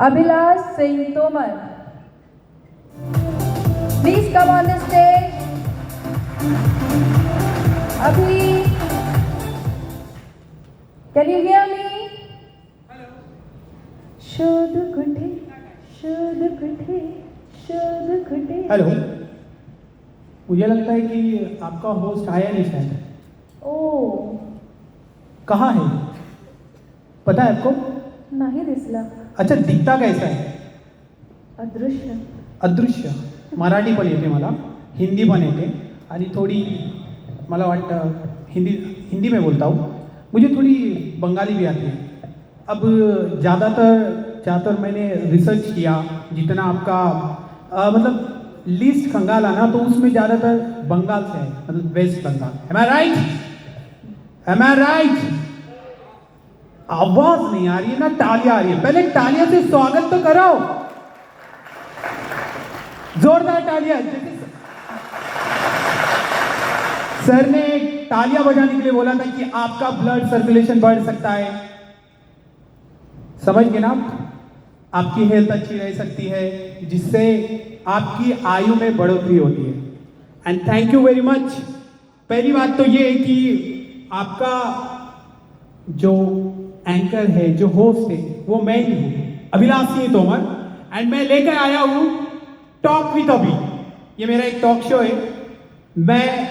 Abhilash Singh Tomar. Please come on the stage. Abhi, can you hear me? Hello. शोध कुठे, शोध कुठे, शोध कुठे. हेलो, मुझे लगता है कि आपका होस्ट आया नहीं शायद. ओ, कहाँ है? पता है आपको? नाही दिसला. अच्छा, दिखता कैसा आहे? अदृश्य. अदृश्य. मराठी पण येते मला, हिंदी पण येते आणि थोडी मला वाटतं हिंदी में बोलता हूँ. मुझे थोड़ी बंगाली भी आती है. अब ज़्यादातर मैंने रिसर्च किया, जितना आपका मतलब लिस्ट खंगाला ना, तो उसमें ज़्यादातर बंगाल से है, मतलब वेस्ट बंगाल. एम आई राइट? एम आई राइट? आवाज नहीं आ रही है ना, तालियां आ रही है. पहले तालियां से स्वागत तो करो, जोरदार तालियां. सर ने तालियां बजाने के लिए बोला था कि आपका ब्लड सर्कुलेशन बढ़ सकता है. समझ गए ना आप? आपकी हेल्थ अच्छी रह सकती है, जिससे आपकी आयु में बढ़ोतरी होती है. And thank you very much. पहली बात तो ये है कि आपका जो एंकर है, जो होस्ट है, वो मैं ही हूं, अभिलाष सिंह तोमर. एंड मैं लेकर आया हूं टॉक विद अभी. ये मेरा एक टॉक शो है. मैं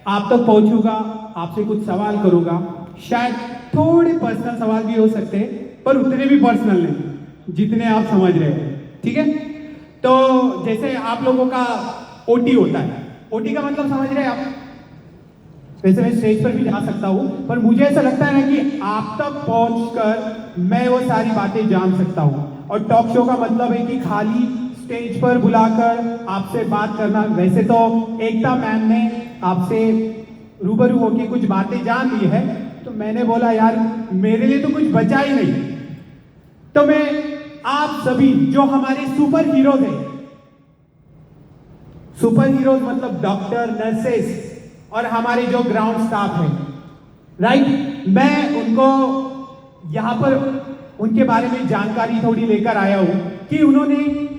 आप तक पहुंचूंगा, आपसे कुछ सवाल करूंगा. शायद थोड़े पर्सनल सवाल भी हो सकते हैं, पर उतने भी पर्सनल नहीं जितने आप समझ रहे हैं. ठीक है? तो जैसे आप लोगों का ओटी होता है, ओटी का मतलब समझ रहे हैं आप? वैसे मैं स्टेज पर भी जा सकता हूं, पर मुझे ऐसा लगता है ना कि आप तक पहुंचकर मैं वो सारी बातें जान सकता हूं. और टॉक शो का मतलब है कि खाली स्टेज पर बुलाकर आपसे बात करना. वैसे तो एकता मैम ने आपसे रूबरू होकर कुछ बातें जान ली है, तो मैंने बोला यार मेरे लिए तो कुछ बचा ही नहीं. तो मैं आप सभी जो हमारे सुपर हीरोज हैं, सुपर हीरोज मतलब डॉक्टर, नर्सेस और हमारे जो ग्राउंड स्टाफ है, राइट, मैं उनको यहां पर उनके बारे में जानकारी थोड़ी लेकर आया हूं कि उन्होंने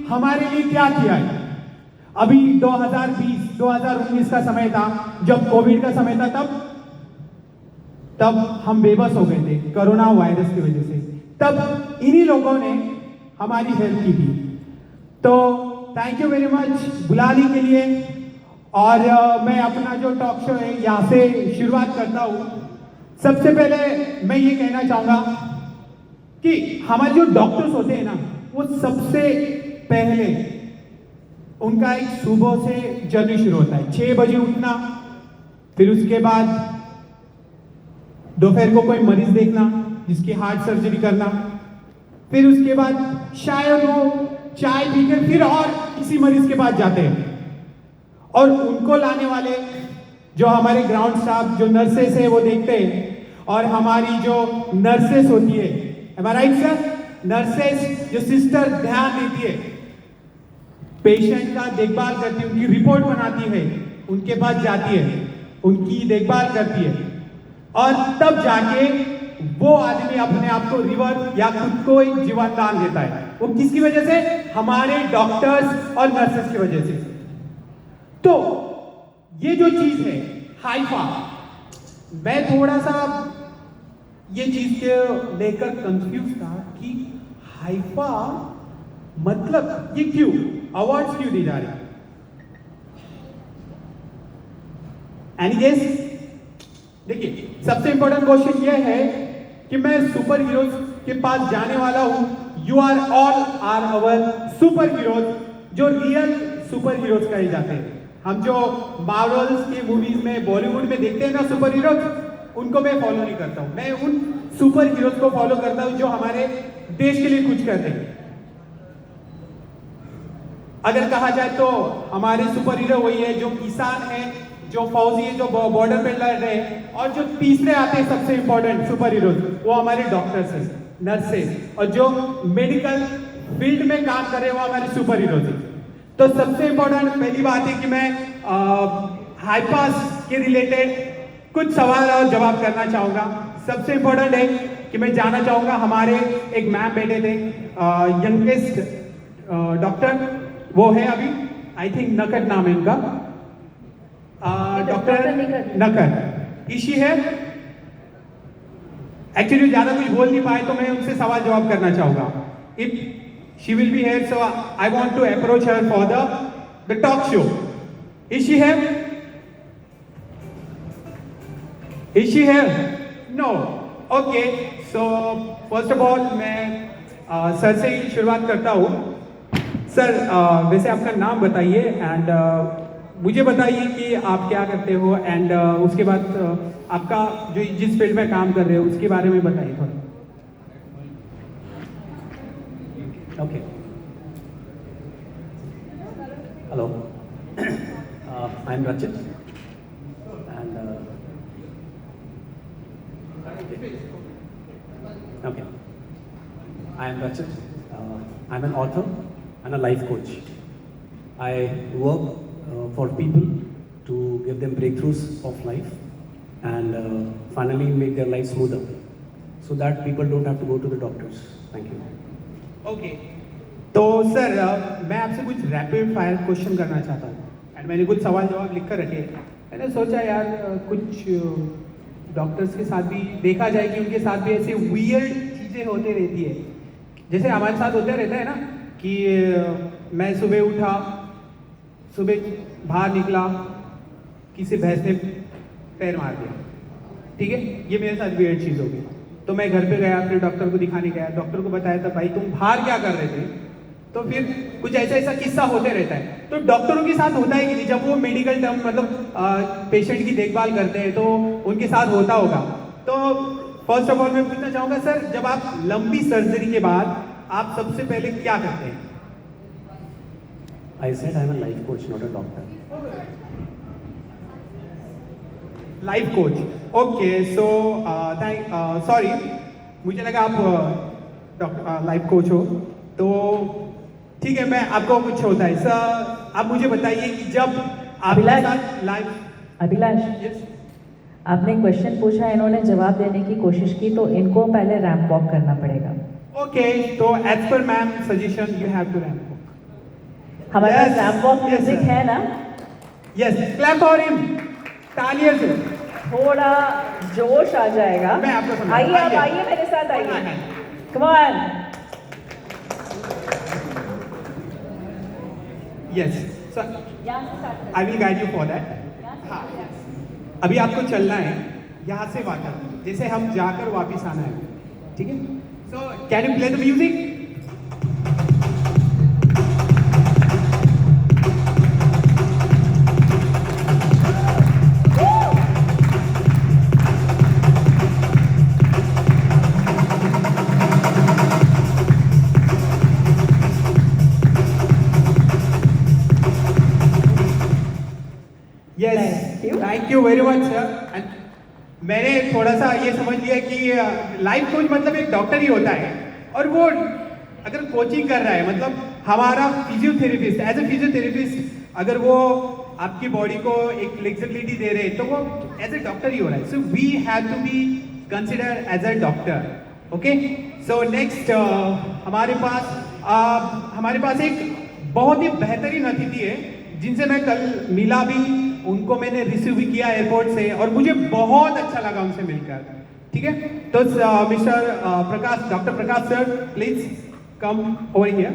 हमारे लिए क्या किया है. अभी 2020-2019 का समय था, जब कोविड का समय था, तब हम बेबस हो गए थे कोरोना वायरस की वजह से. तब इन्हीं लोगों ने हमारी हेल्प की थी. तो थैंक यू वेरी मच बुलाने के लिए. और मैं अपना जो टॉक शो है यहाँ से शुरुआत करता हूँ. सबसे पहले मैं ये कहना चाहूँगा कि हमारे जो डॉक्टर्स होते हैं ना, वो सबसे पहले उनका एक सुबह से जर्नी शुरू होता है. 6 बजे उठना, फिर उसके बाद दोपहर को कोई मरीज देखना जिसकी हार्ट सर्जरी करना, फिर उसके बाद शायद वो चाय पीकर फिर और किसी मरीज के पास जाते हैं. और उनको लाने वाले जो हमारे ग्राउंड स्टाफ, जो नर्सेस है, वो देखते हैं. और हमारी जो नर्सेस होती है, एम आई राइट सर? नर्सेस जो सिस्टर ध्यान देती है, पेशेंट का देखभाल करती है, उनकी रिपोर्ट बनाती है, उनके पास जाती है, उनकी देखभाल करती है. और तब जाके वो आदमी अपने आप को रिवर या खुद को एक जीवन दान देता है. वो किसकी वजह से? हमारे डॉक्टर्स और नर्सेस की वजह से. तो ये जो चीज है हाइफा, मैं थोड़ा सा ये चीज के लेकर कंफ्यूज था कि हाइफा मतलब ये क्यों, अवार्ड्स क्यों दी जा रही. Any guess? देखिए, सबसे इंपॉर्टेंट क्वेश्चन ये है कि मैं सुपर हीरोज के पास जाने वाला हूं. You are all are our superheroes, जो रियल सुपर हीरोज कहे जाते हैं. हम जो मार्वल्स की मूवीज में, बॉलीवुड में देखते हैं ना सुपर हीरोज, उनको मैं फॉलो नहीं करता हूं. मैं उन सुपर हीरोज को फॉलो करता हूं जो हमारे देश के लिए कुछ करते हैं. अगर कहा जाए तो हमारे सुपर हीरो वही है जो किसान है, जो फौजी है, जो बॉर्डर पे लड़ रहे हैं. और जो तीसरे आते हैं सबसे इंपॉर्टेंट सुपर हीरोज, वो हमारे डॉक्टर्स हैं, नर्सेस, और जो मेडिकल फील्ड में काम कर रहे हैं वो हमारे सुपर हीरोज हैं. तो सबसे इंपॉर्टेंट पहली बात है कि मैं हाइपास के रिलेटेड कुछ सवाल और जवाब करना चाहूंगा. सबसे इंपॉर्टेंट है कि मैं जानना चाहूँगा हमारे एक मैम बैठे थे यंगेस्ट डॉक्टर, वो है अभी आई थिंक नकट नाम है उनका, डॉक्टर नकट। इशी है एक्चुअली ज़्यादा कुछ बोल नहीं पाए तो मैं उनसे सवाल जवाब करना चाहूँगा। If she will be here so I want to approach her for the talk show. Is she here? Is she here? No. Okay, so first of all मैं सर से ही शुरुआत करता हूँ। सर वैसे आपका नाम बताइए एंड मुझे बताइए कि आप क्या करते हो एंड उसके बाद आपका जो जिस फील्ड में काम कर रहे हो उसके बारे में बताइए थोड़ा। Okay. Hello. I'm Rachit. And okay. I am Rachit. I'm an author and a life coach. I work for people to give them breakthroughs of life and finally make their life smoother so that people don't have to go to the doctors. Thank you. Okay, तो sir मैं आपसे कुछ rapid fire question करना चाहता हूँ and मैंने कुछ सवाल जवाब लिख कर रखे। मैंने सोचा यार कुछ डॉक्टर्स के साथ भी देखा जाए कि उनके साथ भी ऐसे वियर्ड चीज़ें होते रहती है, जैसे हमारे साथ होता रहता है ना कि मैं सुबह उठा, सुबह बाहर निकला, किसी भैंस ने पैर मार दिया, ठीक है, ये मेरे साथ वियर्ड चीज़ हो गई। तो मैं घर पे गया, फिर डॉक्टर को दिखाने गया, डॉक्टर को बताया था भाई तुम बाहर क्या कर रहे थे, तो फिर कुछ ऐसा किस्सा होते रहता है। तो डॉक्टरों के साथ होता है कि नहीं, जब वो मेडिकल टर्म मतलब पेशेंट की देखभाल करते हैं तो उनके साथ होता होगा। तो फर्स्ट ऑफ ऑल मैं पूछना चाहूँगा सर, जब आप लंबी सर्जरी के बाद आप सबसे पहले क्या करते हैं? I said I'm a life coach, not a doctor. Life coach. Okay, so sorry, मुझे लगा आप लाइफ कोच हो, तो ठीक है, मैं आपको कुछ होता है सर, आप मुझे बताइए कि जब आपके साथ लाइफ। अभिलाष, आपने क्वेश्चन पूछा, इन्होंने जवाब देने की कोशिश की, तो इनको पहले रैंप वॉक करना पड़ेगा। ओके, तो as per ma'am suggestion you have to ramp walk. हमारे पास रैंप वॉक म्यूजिक है ना? यस, क्लैप फॉर हिम, तालियों से थोड़ा जोश आ जाएगा। मैं आपको समझा, आइए, आप आइए मेरे साथ, आइए, come on. Yes sir, I will guide you for that. हाँ, अभी आपको चलना है यहाँ से वाटर, जैसे हम जाकर वापिस आना है, ठीक है? So can you play the music? Thank you very much sir. मैंने थोड़ा सा ये समझ लिया कि लाइफ कोच मतलब एक डॉक्टर ही होता है, और वो अगर कोचिंग कर रहा है मतलब हमारा फिजियोथेरेपिस्ट, एज ए फिजियोथेरेपिस्ट अगर वो आपकी बॉडी को एक फ्लेक्सिबिलिटी दे रहे हैं तो वो एज ए डॉक्टर ही हो रहा है। So we have to be consider as a doctor. Okay, so next हमारे पास एक बहुत ही बेहतरीन अतिथि है जिनसे मैं कल मिला भी, उनको मैंने रिसीव भी किया एयरपोर्ट से और मुझे बहुत अच्छा लगा उनसे मिलकर, ठीक है? तो mister Prakash, doctor Prakash sir, please come over here.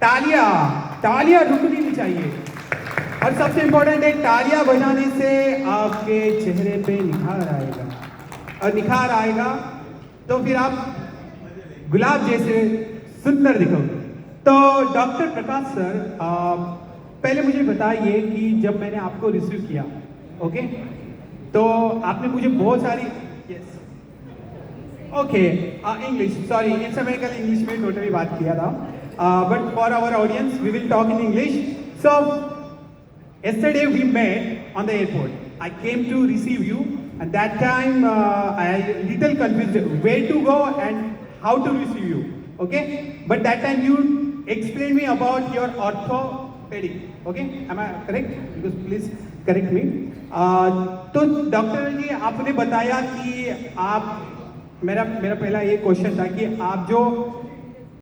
तालियां रुकनी नहीं चाहिए, और सबसे इंपॉर्टेंट है तालियां बजाने से आपके चेहरे पे निखार आएगा, और निखार आएगा तो फिर आप गुलाब जैसे सुंदर दिखोगे। तो डॉक्टर प्रकाश सर, पहले मुझे बताइए कि जब मैंने आपको रिसीव किया, ओके, तो आपने मुझे बहुत सारी ओके इंग्लिश, सॉरी, इनसे मैं कल इंग्लिश में टोटली बात किया था, but for our audience we will talk in English. So yesterday we met on the airport. I came to receive you, and that time I little confused where to go and how to receive you, okay? But that time you explained me about your orthopedic, okay? Am I correct? Because please correct me. तो doctor जी आपने बताया कि आप मेरा पहला ये question था कि आप जो